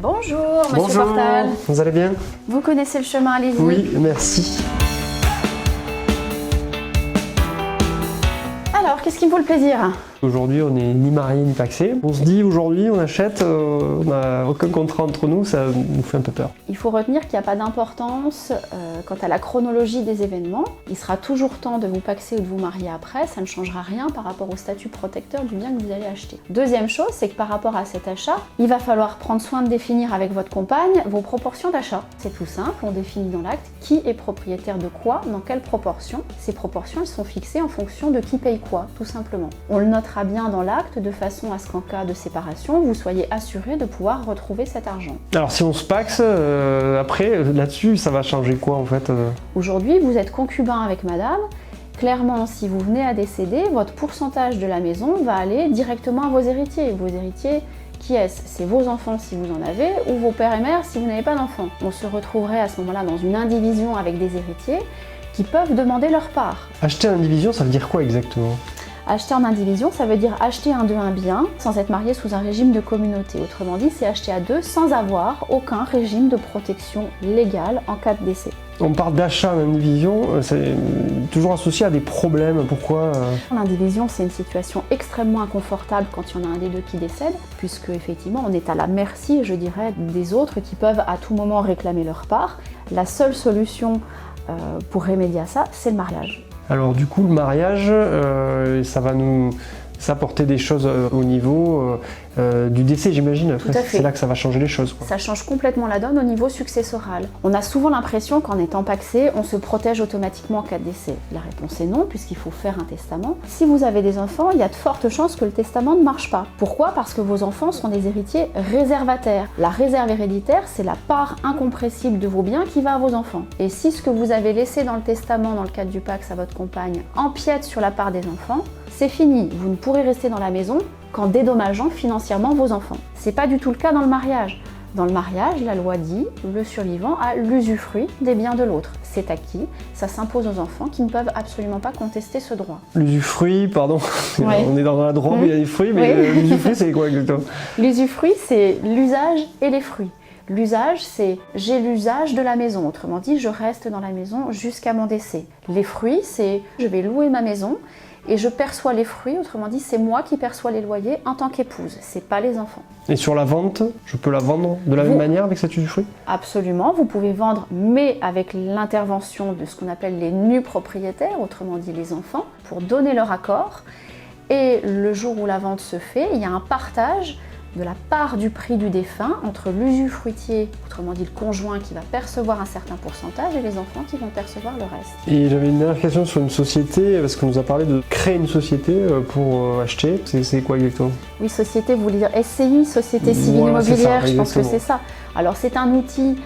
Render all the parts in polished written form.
Bonjour, Monsieur Bonjour, Portal. vous allez bien? Vous connaissez le chemin, allez-y. Oui, merci. Alors, qu'est-ce qui me vaut le plaisir? Aujourd'hui, on n'est ni marié ni pacsé. On se dit aujourd'hui, on achète, on n'a aucun contrat entre nous, ça nous fait un peu peur. Il faut retenir qu'il n'y a pas d'importance quant à la chronologie des événements. Il sera toujours temps de vous paxer ou de vous marier après, ça ne changera rien par rapport au statut protecteur du bien que vous allez acheter. Deuxième chose, c'est que par rapport à cet achat, il va falloir prendre soin de définir avec votre compagne vos proportions d'achat. C'est tout simple, on définit dans l'acte qui est propriétaire de quoi, dans quelle proportion. Ces proportions, elles sont fixées en fonction de qui paye quoi, tout simplement. On le notera bien dans l'acte de façon à ce qu'en cas de séparation, vous soyez assuré de pouvoir retrouver cet argent. Alors si on se paxe, après, là-dessus, ça va changer quoi en fait Aujourd'hui, vous êtes concubin avec madame. Clairement, si vous venez à décéder, votre pourcentage de la maison va aller directement à vos héritiers. Vos héritiers, qui est-ce? C'est vos enfants si vous en avez, ou vos pères et mères si vous n'avez pas d'enfants. On se retrouverait à ce moment-là dans une indivision avec des héritiers qui peuvent demander leur part. Acheter en indivision, ça veut dire quoi exactement? Acheter en indivision, ça veut dire acheter un bien sans être marié sous un régime de communauté. Autrement dit, c'est acheter à deux sans avoir aucun régime de protection légale en cas de décès. On parle d'achat en indivision, c'est toujours associé à des problèmes. Pourquoi L'indivision, c'est une situation extrêmement inconfortable quand il y en a un des deux qui décède, puisque effectivement, on est à la merci, je dirais, des autres qui peuvent à tout moment réclamer leur part. La seule solution pour remédier à ça, c'est le mariage. Alors du coup, le mariage, ça va nous apporter des choses au niveau du décès, j'imagine. C'est là que ça va changer les choses, quoi. Ça change complètement la donne au niveau successoral. On a souvent l'impression qu'en étant pacsé, on se protège automatiquement en cas de décès. La réponse est non, puisqu'il faut faire un testament. Si vous avez des enfants, il y a de fortes chances que le testament ne marche pas. Pourquoi? Parce que vos enfants sont des héritiers réservataires. La réserve héréditaire, c'est la part incompressible de vos biens qui va à vos enfants. Et si ce que vous avez laissé dans le testament, dans le cadre du pax à votre compagne, empiète sur la part des enfants, c'est fini. Vous ne pourrez rester dans la maison qu'en dédommageant financièrement vos enfants. C'est pas du tout le cas dans le mariage. Dans le mariage, la loi dit le survivant a l'usufruit des biens de l'autre. C'est acquis, ça s'impose aux enfants qui ne peuvent absolument pas contester ce droit. L'usufruit, pardon, Ouais. On est dans la drogue, il y a des fruits, mais Oui. l'usufruit c'est quoi exactement? L'usufruit, c'est l'usage et les fruits. L'usage, c'est j'ai l'usage de la maison, autrement dit, je reste dans la maison jusqu'à mon décès. Les fruits, c'est je vais louer ma maison et je perçois les fruits, autrement dit, c'est moi qui perçois les loyers en tant qu'épouse, c'est pas les enfants. Et sur la vente, je peux la vendre de la même manière avec cet usufruit? Absolument, vous pouvez vendre, mais avec l'intervention de ce qu'on appelle les nus propriétaires, autrement dit les enfants, pour donner leur accord. Et le jour où la vente se fait, il y a un partage de la part du prix du défunt entre l'usufruitier, autrement dit le conjoint qui va percevoir un certain pourcentage, et les enfants qui vont percevoir le reste. Et j'avais une dernière question sur une société, parce qu'on nous a parlé de créer une société pour acheter. C'est quoi exactement? Oui, société, vous voulez dire SCI, Société Civile Voilà, c'est Immobilière, ça, je pense que exactement. c'est ça. Alors c'est un outil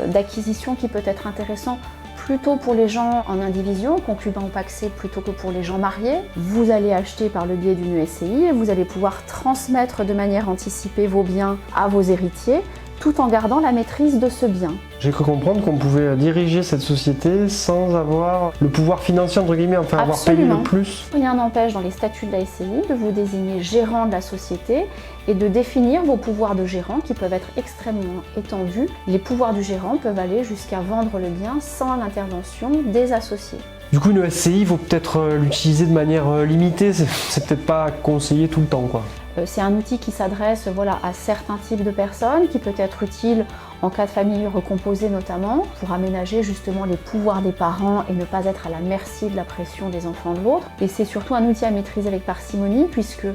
d'acquisition qui peut être intéressant plutôt pour les gens en indivision, concubins ou pacsés, plutôt que pour les gens mariés. Vous allez acheter par le biais d'une SCI et vous allez pouvoir transmettre de manière anticipée vos biens à vos héritiers, tout en gardant la maîtrise de ce bien. J'ai cru comprendre qu'on pouvait diriger cette société sans avoir le pouvoir financier, entre guillemets, enfin avoir payé Absolument. le plus. Rien n'empêche dans les statuts de la SCI de vous désigner gérant de la société et de définir vos pouvoirs de gérant qui peuvent être extrêmement étendus. Les pouvoirs du gérant peuvent aller jusqu'à vendre le bien sans l'intervention des associés. Du coup, une SCI, il faut peut-être l'utiliser de manière limitée, c'est peut-être pas conseillé tout le temps, quoi. C'est un outil qui s'adresse à certains types de personnes, qui peut être utile en cas de famille recomposée notamment, pour aménager justement les pouvoirs des parents et ne pas être à la merci de la pression des enfants de l'autre. Et c'est surtout un outil à maîtriser avec parcimonie, puisque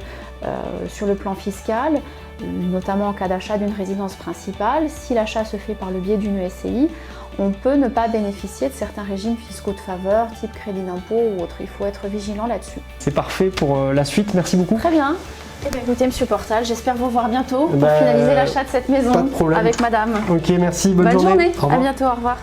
sur le plan fiscal, notamment en cas d'achat d'une résidence principale, si l'achat se fait par le biais d'une SCI, on peut ne pas bénéficier de certains régimes fiscaux de faveur, type crédit d'impôt ou autre. Il faut être vigilant là-dessus. C'est parfait pour la suite, merci beaucoup. Très bien. Eh bien, écoutez, Monsieur Portal, j'espère vous voir bientôt pour finaliser l'achat de cette maison pas de problème. avec Madame. Ok, merci, bonne Bonne journée. Au revoir. À bientôt, au revoir.